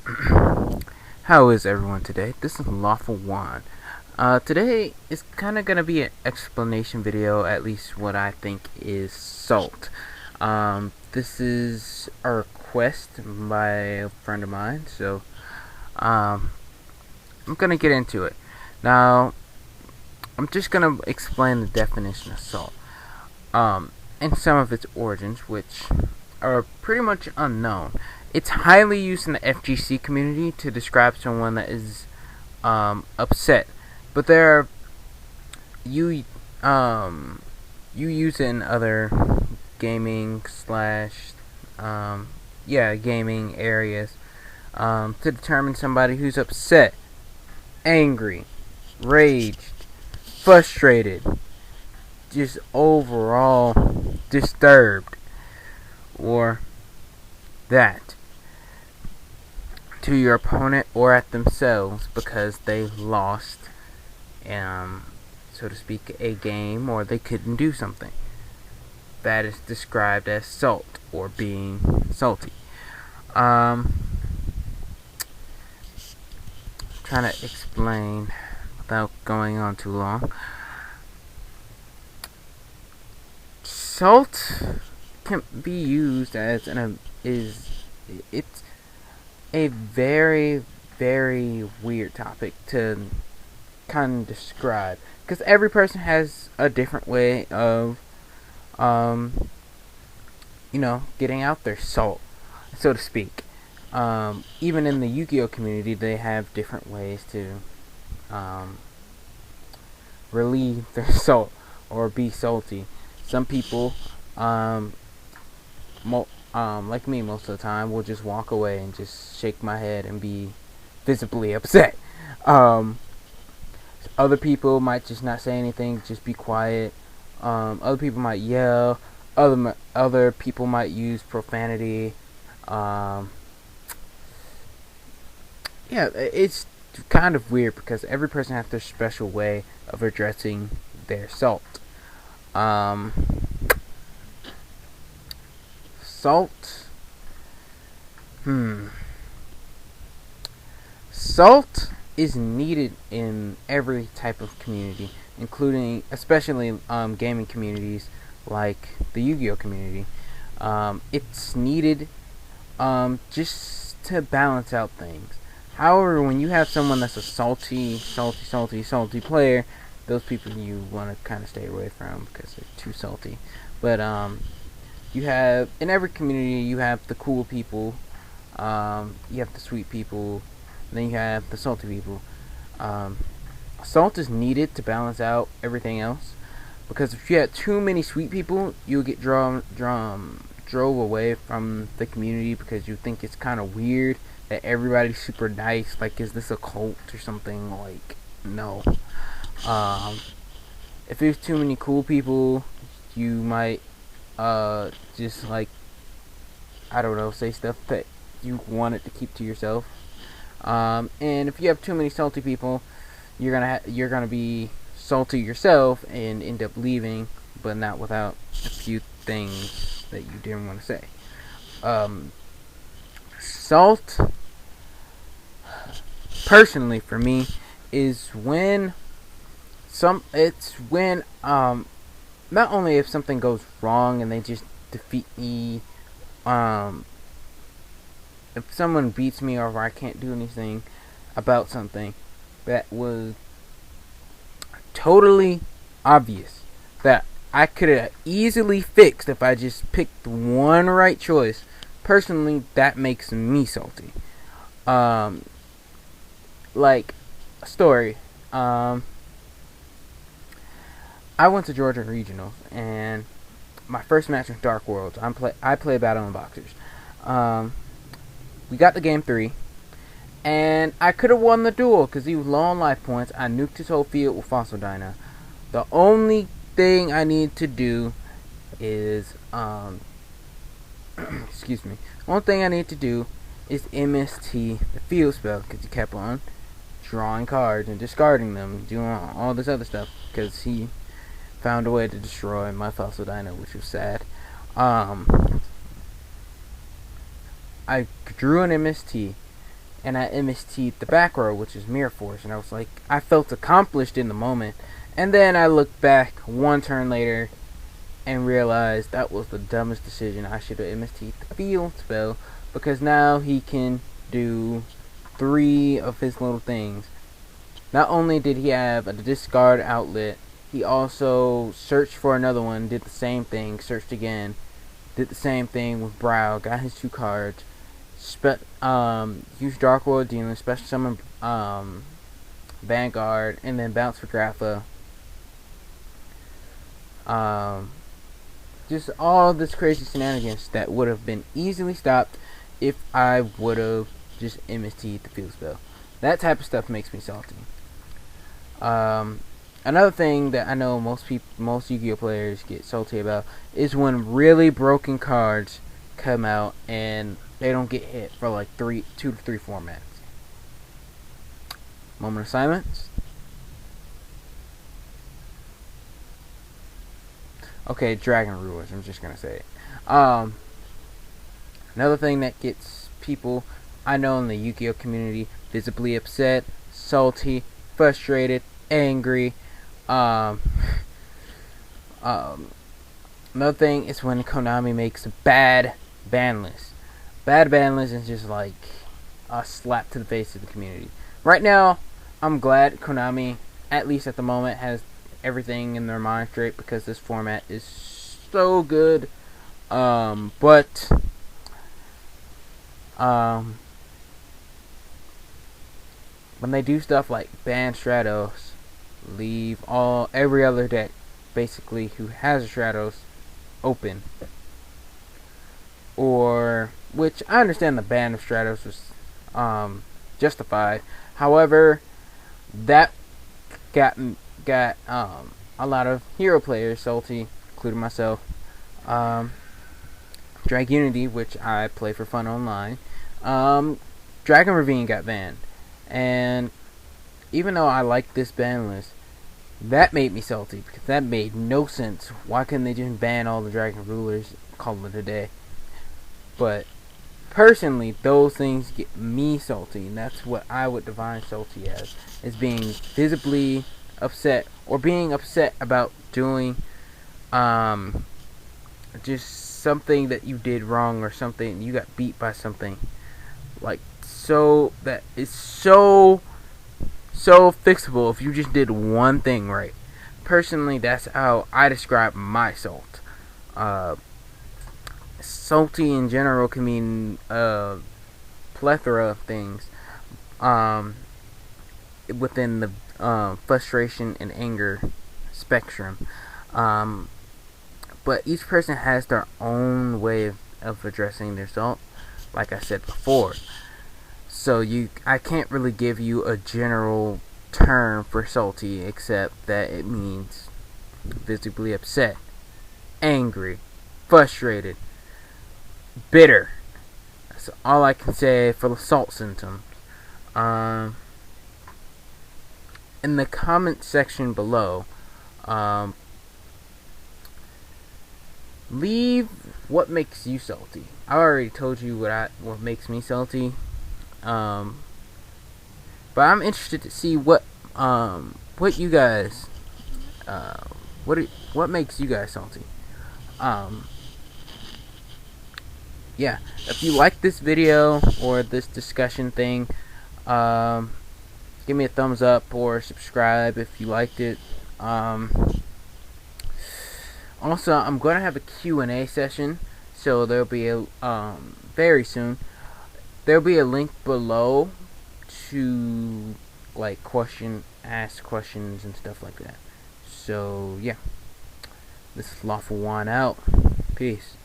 How is everyone today? This is Lawfullwan. Today is kind of going to be an explanation video, at least what I think is salt. This is a request by a friend of mine, so um, I'm going to get into it. Now, I'm just going to explain the definition of salt and some of its origins, which are pretty much unknown. It's highly used in the FGC community to describe someone that is upset, but you you use it in other gaming slash gaming areas to determine somebody who's upset, angry, raged, frustrated, just overall disturbed, or that to your opponent or at themselves because they lost, so to speak, a game, or they couldn't do something. That is described as salt or being salty. Trying to explain without going on too long. Salt can be used as it's a very, very weird topic to kind of describe, because every person has a different way of getting out their salt, so to speak. Even in the Yu-Gi-Oh community, they have different ways to relieve their salt or be salty. Some people like me most of the time, will just walk away and just shake my head and be visibly upset. Other people might just not say anything, just be quiet. Other people might yell. Other people might use profanity. It's kind of weird because every person has their special way of addressing their salt. Salt. Salt is needed in every type of community, including especially gaming communities like the Yu-Gi-Oh community. It's needed just to balance out things. However, when you have someone that's a salty player, those people you want to kind of stay away from because they're too salty. But you have, in every community, you have the cool people, you have the sweet people, and then you have the salty people. Salt is needed to balance out everything else, because if you had too many sweet people, you'll get drove away from the community because you think it's kind of weird that everybody's super nice. Like, is this a cult or something? Like, no. If there's too many cool people, you might just, like, I don't know, say stuff that you wanted to keep to yourself. And if you have too many salty people, you're gonna be salty yourself and end up leaving, but not without a few things that you didn't want to say. Salt, personally for me, is when not only if something goes wrong and they just defeat me, if someone beats me or if I can't do anything about something that was totally obvious that I could have easily fixed if I just picked one right choice. Personally, that makes me salty. Like a story. I went to Georgia Regionals, and my first match was Dark Worlds. I play Battle and Boxers. We got the game 3, and I could have won the duel because he was low on life points. I nuked his whole field with Fossil Dyna. The only thing I need to do is excuse me. One thing I need to do is MST the field spell, because he kept on drawing cards and discarding them, doing all this other stuff because he found a way to destroy my Fossil Dyna, which was sad. I drew an MST, and I MST'd the back row, which is Mirror Force, and I was like, I felt accomplished in the moment. And then I looked back one turn later and realized that was the dumbest decision. I should have MST'd the field spell, because now he can do 3 of his little things. Not only did he have a discard outlet, he also searched for another one, did the same thing, searched again, did the same thing with Brow, got his 2 cards, used Dark World Demon, special summon Vanguard, and then bounce for Grapha. Just all this crazy shenanigans that would have been easily stopped if I would have just MST'd the field spell. That type of stuff makes me salty. Another thing that I know most Yu-Gi-Oh players get salty about is when really broken cards come out and they don't get hit for like 2 to 3 formats. Moment of silence. Okay, Dragon Rulers, I'm just gonna say it. Another thing that gets people I know in the Yu-Gi-Oh community visibly upset, salty, frustrated, angry. Another thing is when Konami makes a bad ban list. Bad ban list is just like a slap to the face of the community. Right now, I'm glad Konami, at least at the moment, has everything in their mind straight, because this format is so good. But when they do stuff like ban Stratos, leave every other deck basically who has a Stratos open, or which I understand the ban of Stratos was justified. However, that got a lot of hero players salty, including myself. Drag Unity, which I play for fun online, Dragon Ravine got banned, and even though I like this ban list, that made me salty, because that made no sense. Why couldn't they just ban all the Dragon Rulers, call it a day? But personally, those things get me salty, and that's what I would define salty as, is being visibly upset, or being upset about doing just something that you did wrong, or something you got beat by something, like, so that is so fixable if you just did one thing right. Personally, that's how I describe my salt. Salty in general can mean plethora of things within the frustration and anger spectrum. But each person has their own way of addressing their salt, like I said before. So I can't really give you a general term for salty, except that it means visibly upset, angry, frustrated, bitter. That's all I can say for the salt symptoms. In the comment section below, leave what makes you salty. I already told you what makes me salty. But I'm interested to see what you guys what makes you guys salty. Yeah, if you like this video or this discussion thing, give me a thumbs up or subscribe if you liked it. Also, I'm gonna have a Q&A session, so there'll be a very soon. There'll be a link below to like ask questions and stuff like that. So yeah, this is Lawfullwan out. Peace.